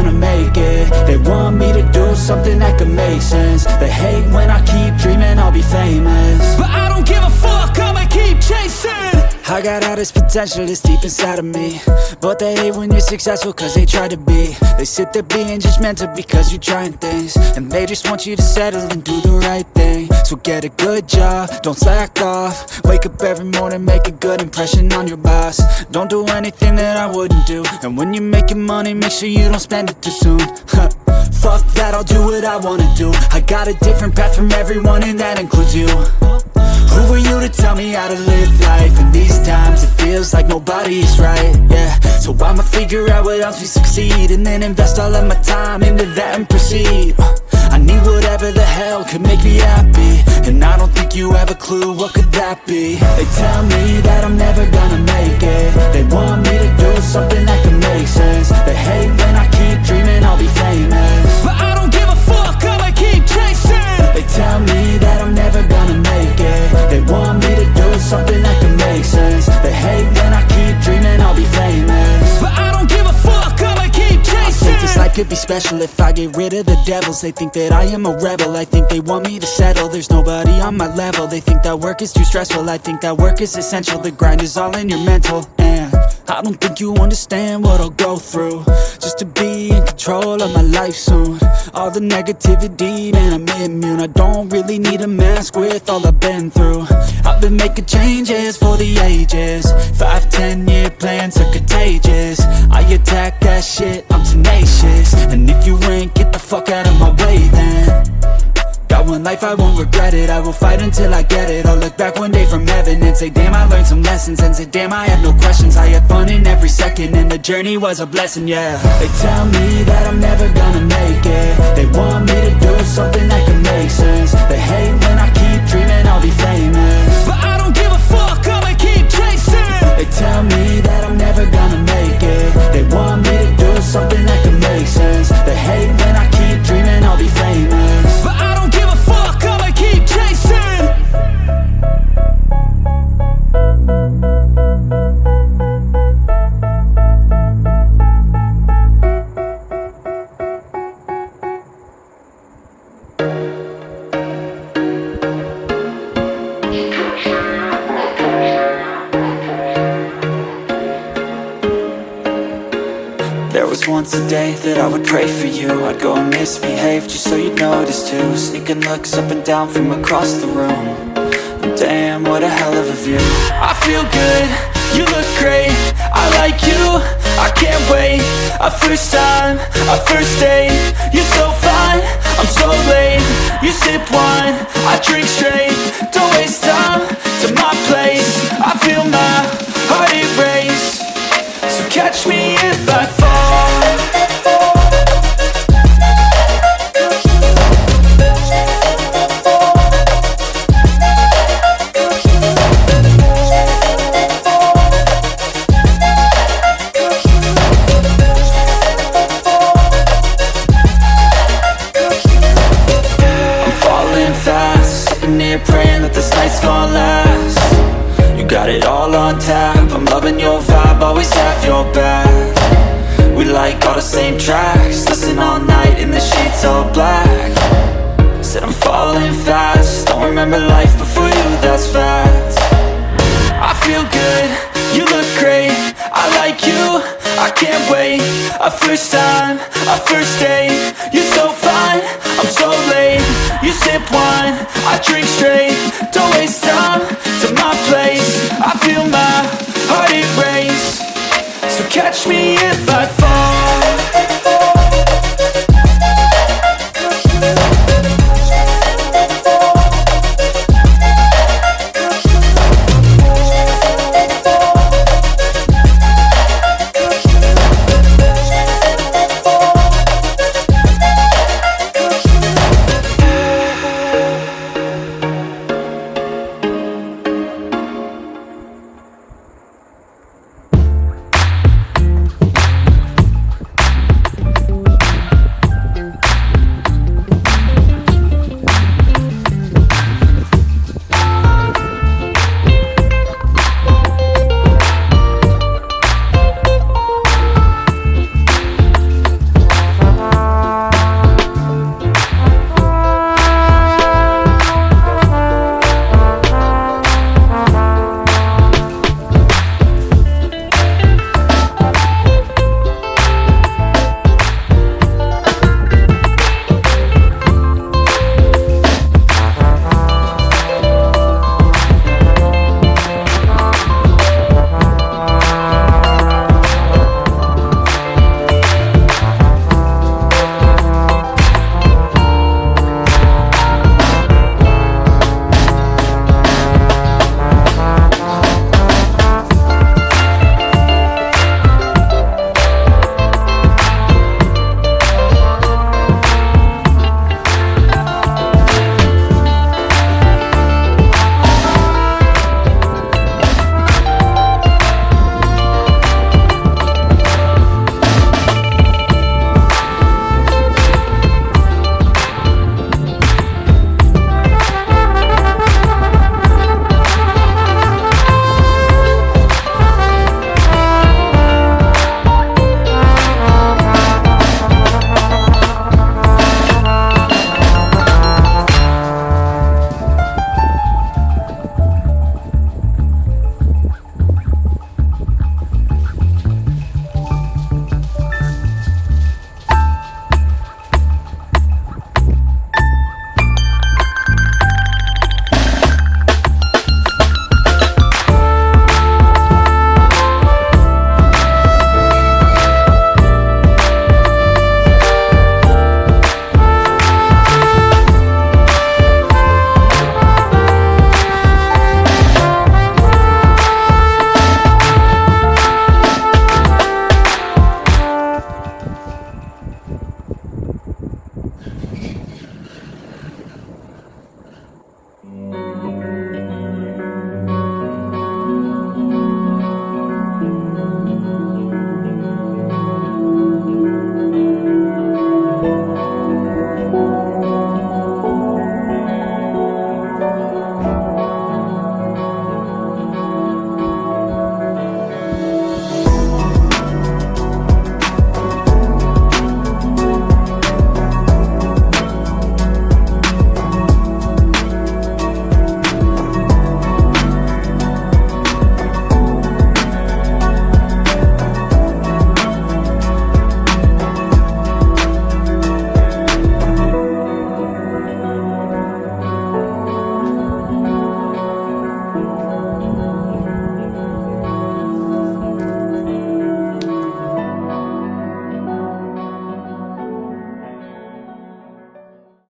gonna make it. They want me to do something that could make sense. They hate when I keep dreaming I'll be famous, but I don't give a fuck, I'ma keep chasing. I got all this potential that's deep inside of me, but they hate when you're successful cause they try to be. They sit there being judgmental because you're trying things, and they just want you to settle and do the right thing. So get a good job, don't slack off. Wake up every morning, make a good impression on your boss. Don't do anything that I wouldn't do, and when you're making money, make sure you don't spend it too soon. Fuck that, I'll do what I wanna do. I got a different path from everyone, and that includes you. Who are you to tell me how to live life? In these times it feels like nobody is right, yeah. So I'ma figure out what else we succeed, and then invest all of my time into that and proceed. I need whatever the hell could make me happy, and I don't think you have a clue what could that be. They tell me that I'm never gonna make it. They want me to do something that can make sense. They hate when I keep dreaming I'll be famous, but I don't give a fuck, I'ma keep chasing. They tell me that I'm never gonna make it. They want me to do something that can make sense. They hate when I keep dreaming I'll be famous, but I don't give a fuck, I'ma keep chasing. I think this life could be special if I get rid of the devils. They think that I am a rebel, I think they want me to settle. There's nobody on my level. They think that work is too stressful, I think that work is essential. The grind is all in your mental, and I don't think you understand what I'll go through just to be in control of my life soon. All the negativity, man, I'm immune. I don't really need a mask with all I've been through. I've been making changes for the ages. 5-10 year plans are contagious. I attack that shit, I'm tenacious. And if you ain't, get the fuck out of my way then. Got one life, I won't regret it. I will fight until I get it. I'll look back one day from heaven and say damn, I learned some lessons. And say damn, I had no questions. I had fun in every second, and the journey was a blessing, yeah. They tell me that I'm never gonna make it. They want me to do something that can make sense. They hate when I keep dreaming I'll be famous, but I don't give a fuck, I'ma keep chasing. They tell me that I'm never gonna make it. They want me to do something that can make sense. They hate when I keep dreaming I'll be famous, but I don't give a fuck, I'ma keep chasing. There was once a day that I would pray for you. I'd go and misbehave just so you'd notice too. Sneaking looks up and down from across the room. And damn, what a hell of a view. I feel good, you look great, I like you, I can't wait. A first time, a first date, you're so fine, I'm so late. You sip wine, I drink straight. Don't waste time to my place. I feel my heart erase. So catch me if I fall. Praying that this night's gonna last. You got it all on tap, I'm loving your vibe, always have your back. We like all the same tracks, listen all night in the sheets all black. Said I'm falling fast, don't remember life before you, that's fact. I feel good, you look great, I like you, I can't wait. A first time, a first date, you're so fine, I'm so late. You sip wine, I drink straight. Don't waste time to my place. I feel my heart erase. So catch me